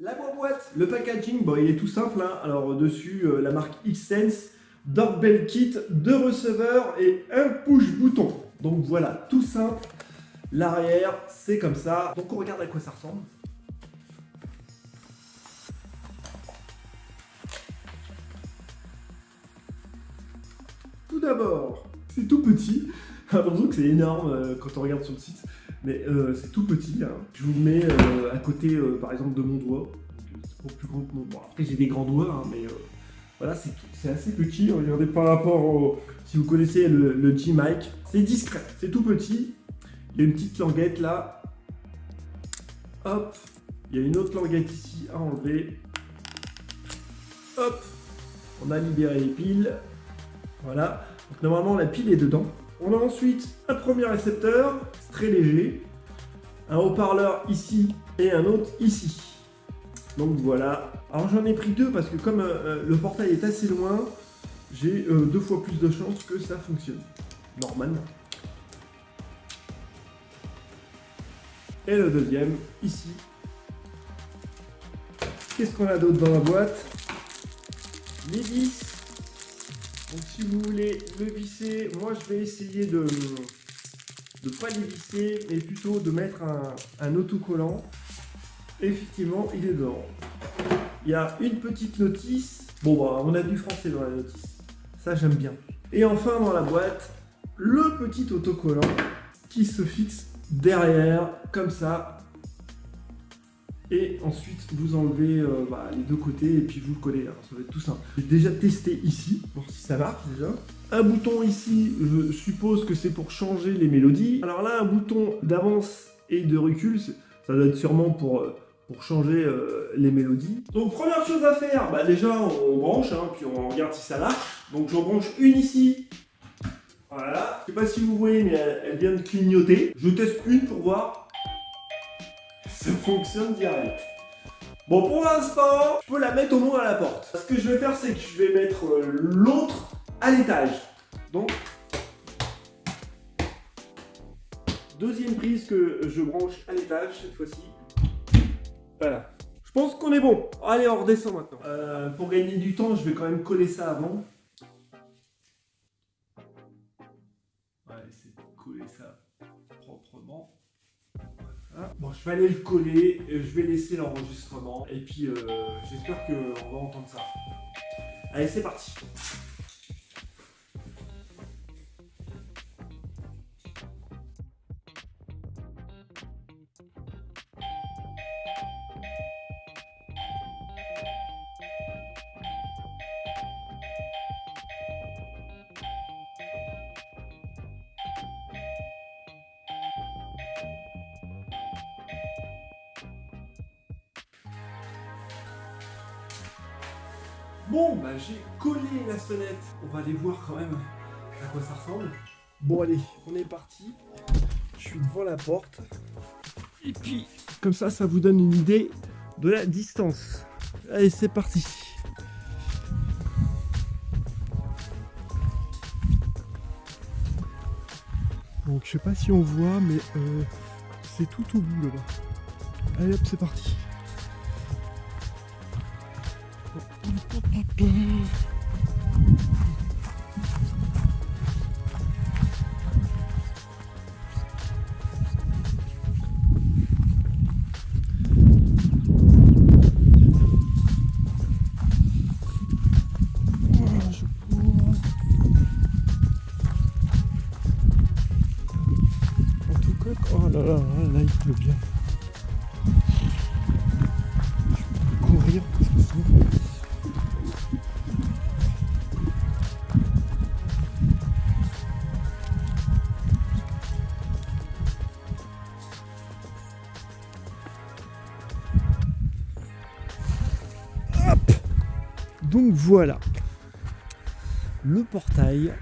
La boîte, le packaging, bon, il est tout simple, hein. Alors dessus, la marque Xsense, doorbell kit, 2 receveurs et un push-bouton. Donc voilà, tout simple. L'arrière, c'est comme ça. Donc on regarde à quoi ça ressemble. Tout d'abord, c'est tout petit. J'ai l'impression que c'est énorme quand on regarde sur le site. Mais c'est tout petit, hein. Je vous le mets à côté, par exemple, de mon doigt. C'est beaucoup plus grand que mon doigt. Après, j'ai des grands doigts, hein, mais voilà, c'est assez petit. Regardez par rapport au... Si vous connaissez le G-Mic, c'est discret, c'est tout petit. Il y a une petite languette là. Hop. Il y a une autre languette ici à enlever. Hop. On a libéré les piles. Voilà. Donc normalement, la pile est dedans. On a ensuite un premier récepteur, c'est très léger, un haut-parleur ici et un autre ici. Donc voilà. Alors j'en ai pris 2 parce que comme le portail est assez loin, j'ai 2 fois plus de chances que ça fonctionne. Normalement. Et le deuxième, ici. Qu'est-ce qu'on a d'autre dans la boîte? Les vis. Donc si vous voulez le visser, moi je vais essayer de pas les visser, mais plutôt de mettre un autocollant. Effectivement, il est dedans. Il y a une petite notice. Bon, bah, on a du français dans la notice. Ça, j'aime bien. Et enfin, dans la boîte, le petit autocollant qui se fixe derrière, comme ça. Et ensuite, vous enlevez les 2 côtés et puis vous le collez. Alors, ça va être tout simple. J'ai déjà testé ici, voir si ça marche déjà. Un bouton ici, je suppose que c'est pour changer les mélodies. Alors là, un bouton d'avance et de recul, ça doit être sûrement pour changer les mélodies. Donc, première chose à faire, déjà, on branche, hein, puis on regarde si ça marche. Donc, j'en branche une ici. Voilà. Je sais pas si vous voyez, mais elle vient de clignoter. Je teste une pour voir. Ça fonctionne direct. Bon, pour l'instant, je peux la mettre au moins à la porte. Ce que je vais faire, c'est que je vais mettre l'autre à l'étage. Donc, deuxième prise que je branche à l'étage cette fois-ci. Voilà. Je pense qu'on est bon. Allez, on redescend maintenant. Pour gagner du temps, je vais quand même coller ça avant. On va essayer de coller ça proprement. Voilà. Bon, je vais aller le coller, je vais laisser l'enregistrement et puis j'espère qu'on va entendre ça. Allez, c'est parti. Bon, j'ai collé la sonnette. On va aller voir quand même à quoi ça ressemble. Bon, allez, on est parti. Je suis devant la porte. Et puis, comme ça vous donne une idée de la distance. Allez, c'est parti. Donc, je sais pas si on voit, mais c'est tout au bout là-bas. Allez, hop, c'est parti. Oh là là, là il pleut bien. Je peux courir parce que sinon... Hop! Donc voilà. Le portail.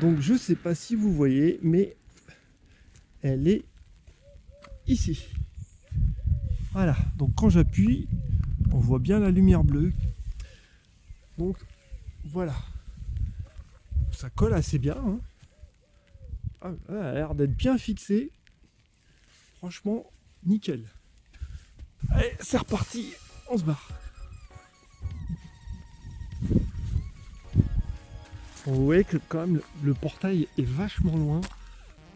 Donc je sais pas si vous voyez, mais elle est ici. Voilà, donc quand j'appuie, on voit bien la lumière bleue. Donc voilà. Ça colle assez bien, hein. Ah, elle a l'air d'être bien fixée. Franchement, nickel. Allez, c'est reparti, on se barre. Vous voyez que quand même le portail est vachement loin.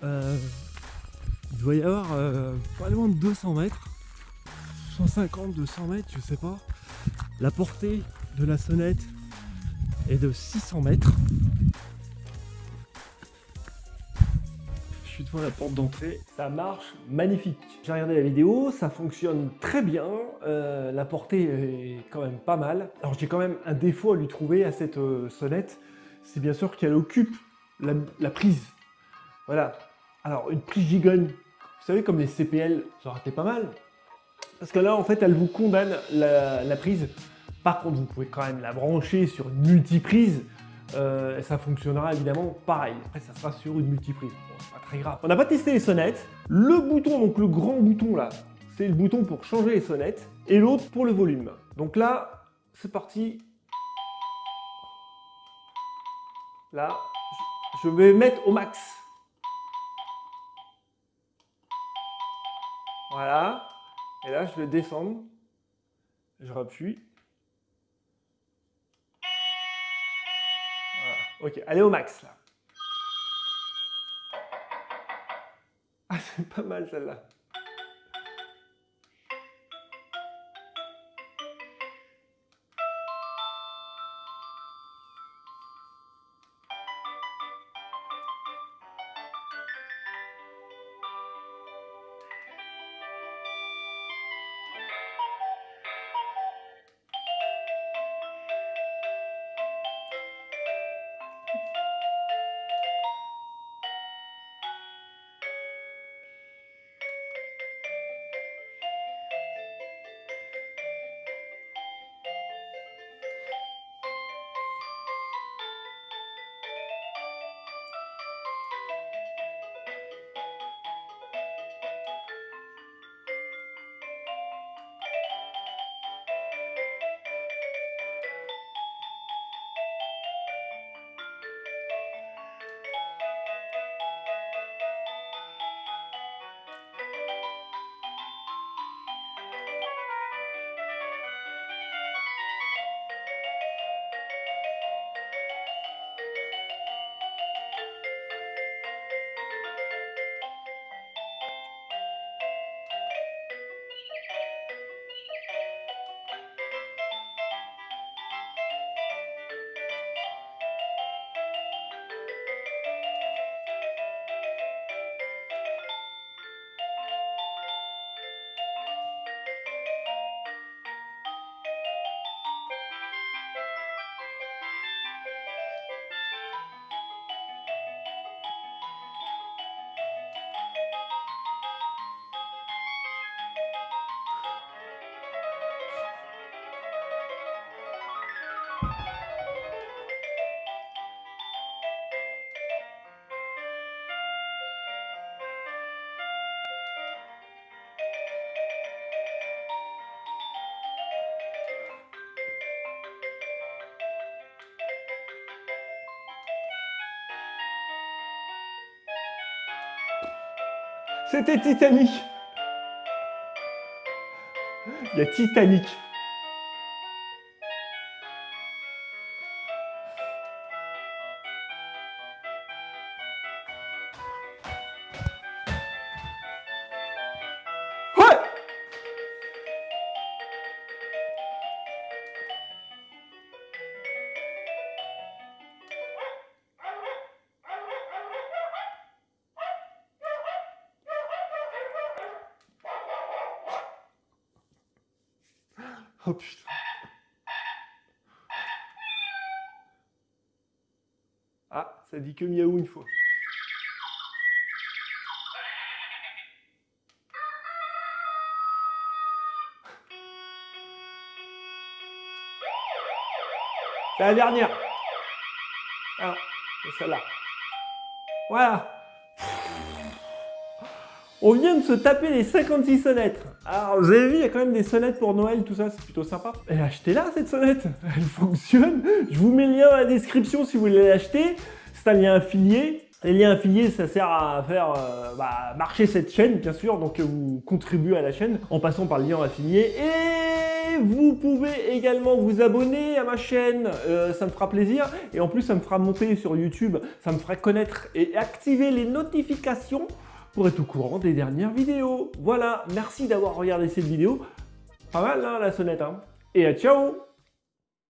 Il doit y avoir pas loin de 200 mètres. 150, 200 mètres, je sais pas. La portée de la sonnette est de 600 mètres. Je suis devant la porte d'entrée. Ça marche magnifique. J'ai regardé la vidéo, ça fonctionne très bien. La portée est quand même pas mal. Alors j'ai quand même un défaut à lui trouver à cette sonnette. C'est bien sûr qu'elle occupe la prise. Voilà. Alors une prise gigogne, vous savez comme les CPL, ça aurait été pas mal. Parce que là en fait elle vous condamne la prise. Par contre vous pouvez quand même la brancher sur une multiprise. Et ça fonctionnera évidemment pareil. Après ça sera sur une multiprise. Bon, c'est pas très grave. On n'a pas testé les sonnettes. Le bouton, donc le grand bouton là, c'est le bouton pour changer les sonnettes. Et l'autre pour le volume. Donc là, c'est parti. Là, je vais mettre au max. Voilà. Et là, je vais descendre. Je rappuie. Voilà. Ok, allez au max là. Ah, c'est pas mal celle-là. C'était Titanic. Il y a Titanic. Ouais. Oh putain. Ah, ça dit que miaou une fois. C'est la dernière. Ah, c'est celle-là. Voilà. On vient de se taper les 56 sonnettes. Alors, vous avez vu, il y a quand même des sonnettes pour Noël, tout ça, c'est plutôt sympa. Et achetez-la, cette sonnette. Elle fonctionne. Je vous mets le lien dans la description si vous voulez l'acheter. C'est un lien affilié. Les liens affiliés, ça sert à faire marcher cette chaîne, bien sûr, donc vous contribuez à la chaîne en passant par le lien affilié. Et vous pouvez également vous abonner à ma chaîne, ça me fera plaisir. Et en plus, ça me fera monter sur YouTube, ça me fera connaître et activer les notifications pour être au courant des dernières vidéos. Voilà, merci d'avoir regardé cette vidéo. Pas mal, hein, la sonnette, hein. Et ciao!